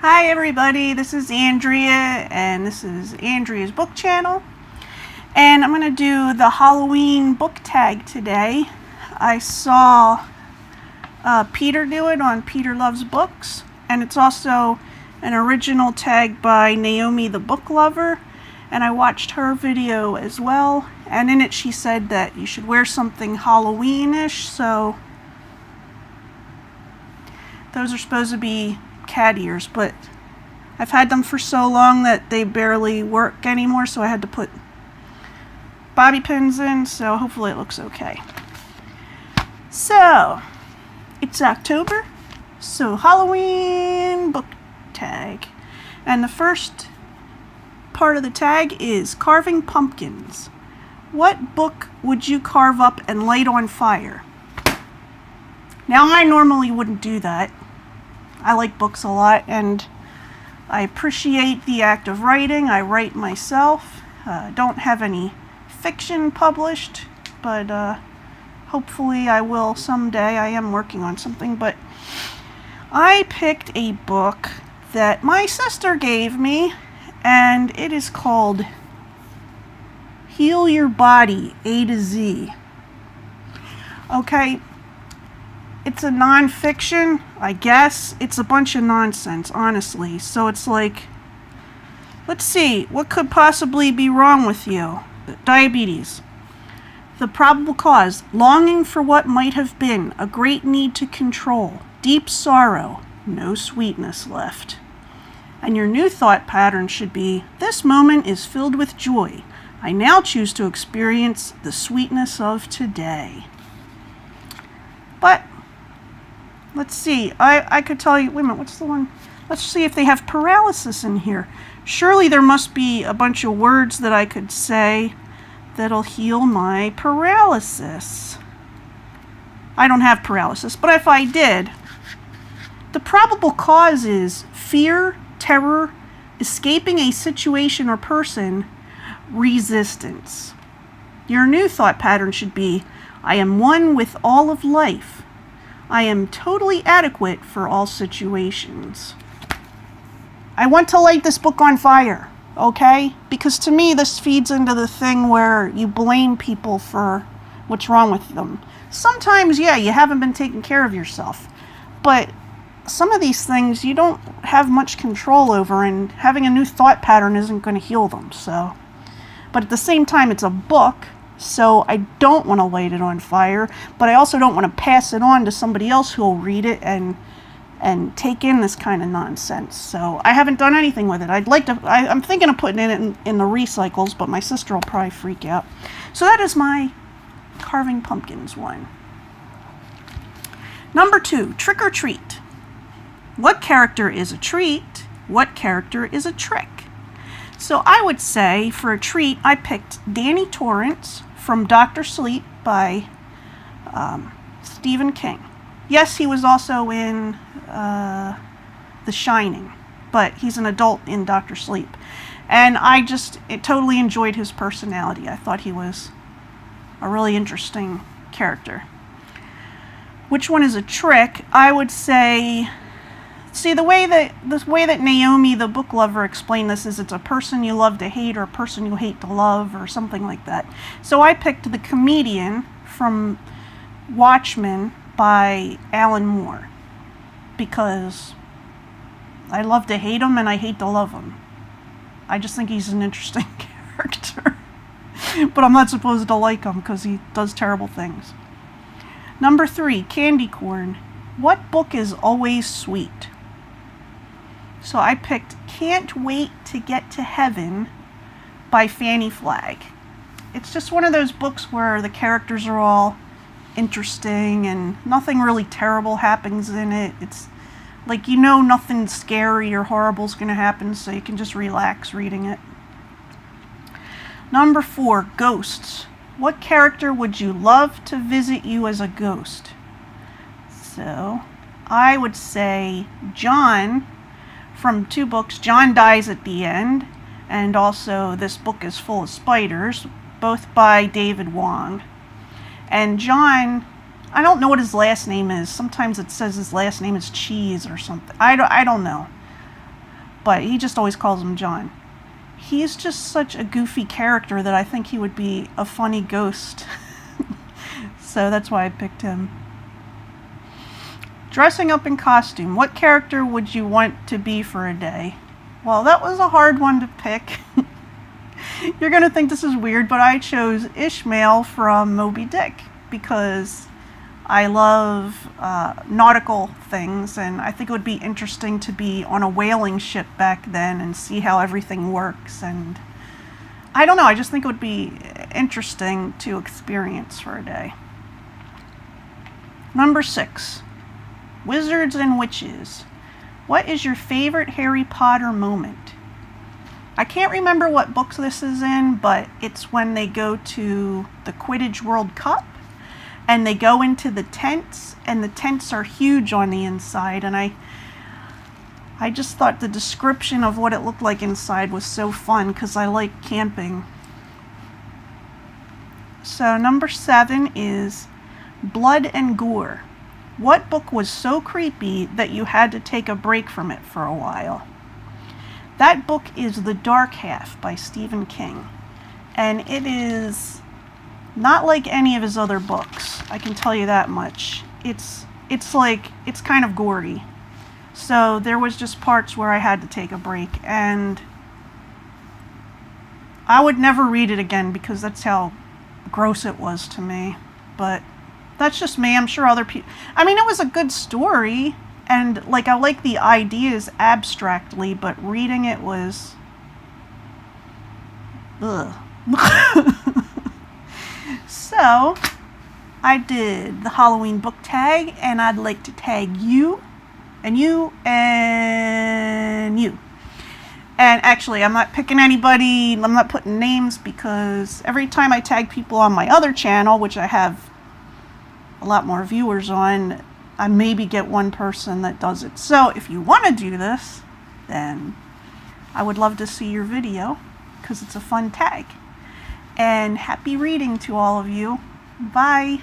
Hi everybody, this is Andrea and this is Andrea's book channel, and I'm going to do the Halloween book tag today. I saw Peter do it on Peter Loves Books, and it's also an original tag by Naomi the book lover, and I watched her video as well, and in it she said that you should wear something Halloweenish, so those are supposed to be cat ears, but I've had them for so long that they barely work anymore, so I had to put bobby pins in, so hopefully it looks okay. So it's October, so Halloween book tag, and the first part of the tag is carving pumpkins. What book would you carve up and light on fire? Now, I normally wouldn't do that. I like books a lot, and I appreciate the act of writing. I write myself. Don't have any fiction published, but hopefully I will someday. I am working on something, but I picked a book that my sister gave me, and it is called Heal Your Body, A to Z. Okay. It's a non-fiction, I guess. It's a bunch of nonsense, honestly. So it's like, let's see, what could possibly be wrong with you? Diabetes. The probable cause, longing for what might have been, a great need to control, deep sorrow, no sweetness left. And your new thought pattern should be, this moment is filled with joy. I now choose to experience the sweetness of today. But let's see, I could tell you, wait a minute, what's the one? Let's see if they have paralysis in here. Surely there must be a bunch of words that I could say that'll heal my paralysis. I don't have paralysis, but if I did, the probable cause is fear, terror, escaping a situation or person, resistance. Your new thought pattern should be, I am one with all of life. I am totally adequate for all situations. I want to light this book on fire, okay? Because to me, this feeds into the thing where you blame people for what's wrong with them. Sometimes, yeah, you haven't been taking care of yourself. But some of these things you don't have much control over, and having a new thought pattern isn't going to heal them. So, but at the same time, it's a book. So I don't want to light it on fire, but I also don't want to pass it on to somebody else who will read it and take in this kind of nonsense. So I haven't done anything with it. I'm thinking of putting it in the recycles, but my sister will probably freak out. So that is my carving pumpkins one. Number 2, trick or treat. What character is a treat? What character is a trick? So I would say for a treat, I picked Danny Torrance from Dr. Sleep by Stephen King. Yes, he was also in The Shining, but he's an adult in Dr. Sleep. And I totally enjoyed his personality. I thought he was a really interesting character. Which one is a trick? I would say, see, the way that Naomi the book lover explained this is it's a person you love to hate or a person you hate to love or something like that. So I picked The Comedian from Watchmen by Alan Moore because I love to hate him and I hate to love him. I just think he's an interesting character. But I'm not supposed to like him because he does terrible things. Number 3, candy corn. What book is always sweet? So I picked Can't Wait to Get to Heaven by Fannie Flagg. It's just one of those books where the characters are all interesting and nothing really terrible happens in it. It's like, you know, nothing scary or horrible is going to happen, so you can just relax reading it. Number 4, ghosts. What character would you love to visit you as a ghost? So I would say John from 2 books. John dies at the end, and also This Book is Full of Spiders, both by David Wong. And John, I don't know what his last name is. Sometimes it says his last name is Cheese or something. I don't know. but he just always calls him John. He's just such a goofy character that I think he would be a funny ghost. So that's why I picked him. Dressing up in costume. What character would you want to be for a day? Well, that was a hard one to pick. You're going to think this is weird, but I chose Ishmael from Moby Dick because I love nautical things, and I think it would be interesting to be on a whaling ship back then and see how everything works. And I don't know, I just think it would be interesting to experience for a day. Number 6, Wizards and Witches. What is your favorite Harry Potter moment? I can't remember what books this is in, but it's when they go to the Quidditch World Cup and they go into the tents, and the tents are huge on the inside, and I just thought the description of what it looked like inside was so fun because I like camping. So number 7 is Blood and Gore. What book was so creepy that you had to take a break from it for a while? That book is The Dark Half by Stephen King, and it is not like any of his other books, I can tell you that much. It's kind of gory. So there was just parts where I had to take a break, and I would never read it again because that's how gross it was to me. But that's just me. I'm sure other people... I mean, it was a good story, and like I like the ideas abstractly, but reading it was... ugh. So, I did the Halloween book tag, and I'd like to tag you, and you, and you. And actually, I'm not picking anybody, I'm not putting names, because every time I tag people on my other channel, which I have a lot more viewers on, I maybe get one person that does it. So, if you want to do this, then I would love to see your video, because it's a fun tag. And happy reading to all of you. Bye.